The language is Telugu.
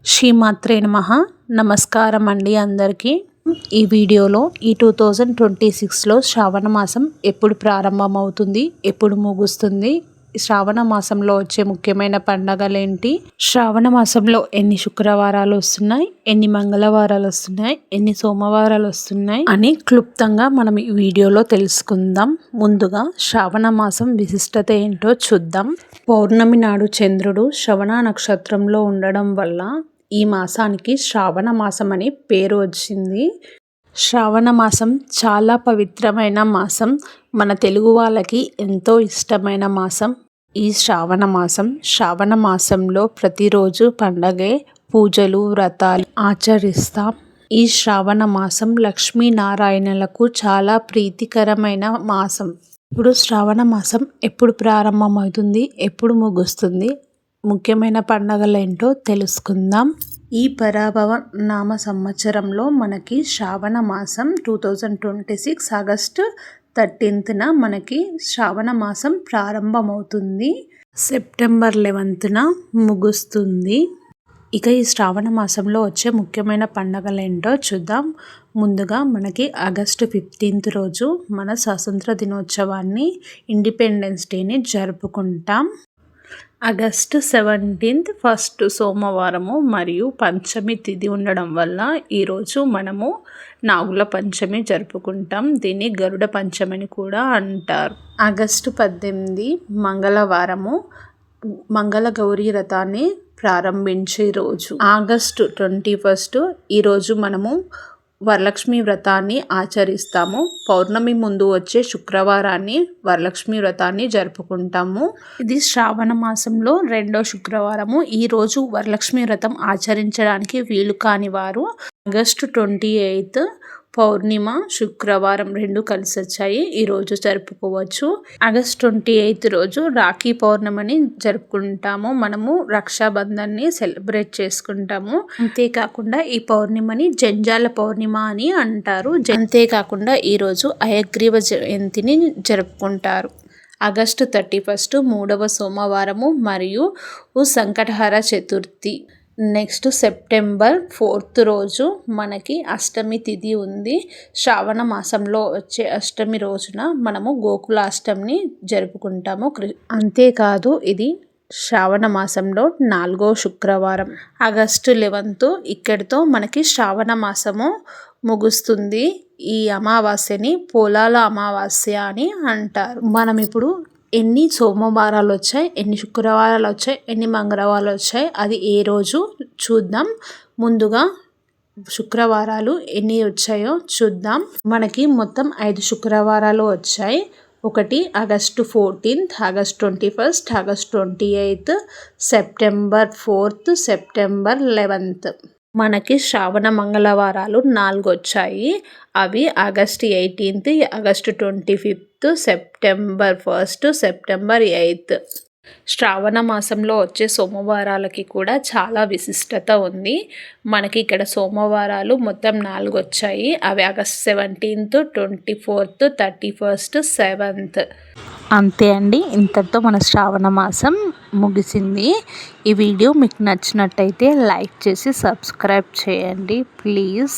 శ్రీమాత్రే నమః. నమస్కారం అండి అందరికీ. ఈ వీడియోలో ఈ 2026లో శ్రావణ మాసం ఎప్పుడు ప్రారంభమవుతుంది, ఎప్పుడు ముగుస్తుంది, శ్రావణ మాసంలో వచ్చే ముఖ్యమైన పండగలేంటి, శ్రావణ మాసంలో ఎన్ని శుక్రవారాలు వస్తున్నాయి, ఎన్ని మంగళవారాలు వస్తున్నాయి, ఎన్ని సోమవారాలు వస్తున్నాయి అని క్లుప్తంగా మనం ఈ వీడియోలో తెలుసుకుందాం. ముందుగా శ్రావణ మాసం విశిష్టత ఏంటో చూద్దాం. పౌర్ణమి నాడు చంద్రుడు శ్రవణ నక్షత్రంలో ఉండడం వల్ల ఈ మాసానికి శ్రావణ మాసం అని పేరు వచ్చింది. శ్రావణ మాసం చాలా పవిత్రమైన మాసం. మన తెలుగు వాళ్ళకి ఎంతో ఇష్టమైన మాసం ఈ శ్రావణ మాసంలో ప్రతిరోజు పండగే, పూజలు, వ్రతాలు ఆచరిస్తాం. ఈ శ్రావణ మాసం లక్ష్మీనారాయణలకు చాలా ప్రీతికరమైన మాసం. ఇప్పుడు శ్రావణ మాసం ఎప్పుడు ప్రారంభమవుతుంది, ఎప్పుడు ముగుస్తుంది, ముఖ్యమైన పండగలు ఏంటో తెలుసుకుందాం. ఈ పరాభవ నామ సంవత్సరంలో మనకి శ్రావణ మాసం 2026 ఆగస్టు 13న మనకి శ్రావణ మాసం ప్రారంభమవుతుంది. సెప్టెంబర్ 11న ముగుస్తుంది. ఇక ఈ శ్రావణ మాసంలో వచ్చే ముఖ్యమైన పండగలు ఏంటో చూద్దాం. ముందుగా మనకి ఆగస్టు 15 రోజు మన స్వాతంత్ర దినోత్సవాన్ని, ఇండిపెండెన్స్ డేని జరుపుకుంటాం. ఆగస్టు 17 ఫస్ట్ సోమవారము మరియు పంచమి తిథి ఉండడం వల్ల ఈరోజు మనము నాగుల పంచమి జరుపుకుంటాం. దీన్ని గరుడ పంచమి అని కూడా అంటారు. ఆగస్టు 18 మంగళవారము మంగళ గౌరీ వ్రతాన్ని ప్రారంభించే రోజు. ఆగస్టు 21 ఈరోజు మనము వరలక్ష్మి వ్రతాన్ని ఆచరిస్తాము. పౌర్ణమి ముందు వచ్చే శుక్రవారాన్ని వరలక్ష్మి వ్రతాన్ని జరుపుకుంటాము. ఇది శ్రావణ మాసంలో 2వ శుక్రవారము. ఈరోజు వరలక్ష్మి వ్రతం ఆచరించడానికి వీలు కాని వారు ఆగస్టు 28 పౌర్ణిమ శుక్రవారం 2 కలిసి వచ్చాయి, ఈరోజు జరుపుకోవచ్చు. ఆగస్టు 28 రోజు రాఖీ పౌర్ణమిని జరుపుకుంటాము. మనము రక్షాబంధన్ని సెలబ్రేట్ చేసుకుంటాము. అంతేకాకుండా ఈ పౌర్ణిమని జంజాల పౌర్ణిమ అని అంటారు. అంతేకాకుండా ఈరోజు హయగ్రీవ జయంతిని జరుపుకుంటారు. ఆగస్టు 31 3వ సోమవారము మరియు సంకటహర చతుర్థి. నెక్స్ట్ సెప్టెంబర్ 4 రోజు మనకి అష్టమి తిథి ఉంది. శ్రావణ మాసంలో వచ్చే అష్టమి రోజున మనము గోకులాష్టమిని జరుపుకుంటాము. అంతేకాదు ఇది శ్రావణ మాసంలో 4వ శుక్రవారం. ఆగస్టు 11 ఇక్కడితో మనకి శ్రావణ మాసము ముగుస్తుంది. ఈ అమావాస్యని పోలాల అమావాస్య అని అంటారు. మనం ఇప్పుడు ఎన్ని సోమవారాలు వచ్చాయి, ఎన్ని శుక్రవారాలు వచ్చాయి, ఎన్ని మంగళవారాలు వచ్చాయి అది ఏ రోజు చూద్దాం. ముందుగా శుక్రవారాలు ఎన్ని వచ్చాయో చూద్దాం. మనకి మొత్తం 5 శుక్రవారాలు వచ్చాయి. ఒకటి August 14, August 21, August 28, September 4, September 11. మనకి శ్రావణ మంగళవారాలు 4 వచ్చాయి. అవి ఆగస్టు 18, ఆగస్టు 25, సెప్టెంబర్ 1, సెప్టెంబర్ 8. శ్రావణ మాసంలో వచ్చే సోమవారాలకి కూడా చాలా విశిష్టత ఉంది. మనకి ఇక్కడ సోమవారాలు మొత్తం 4 వచ్చాయి. అవి ఆగస్ట్ 17, 24, 31, 7. అంతే అండి, ఇంతటితో మన శ్రావణ మాసం ముగిసింది. ఈ వీడియో మీకు నచ్చినట్టయితే లైక్ చేసి సబ్స్క్రైబ్ చేయండి ప్లీజ్.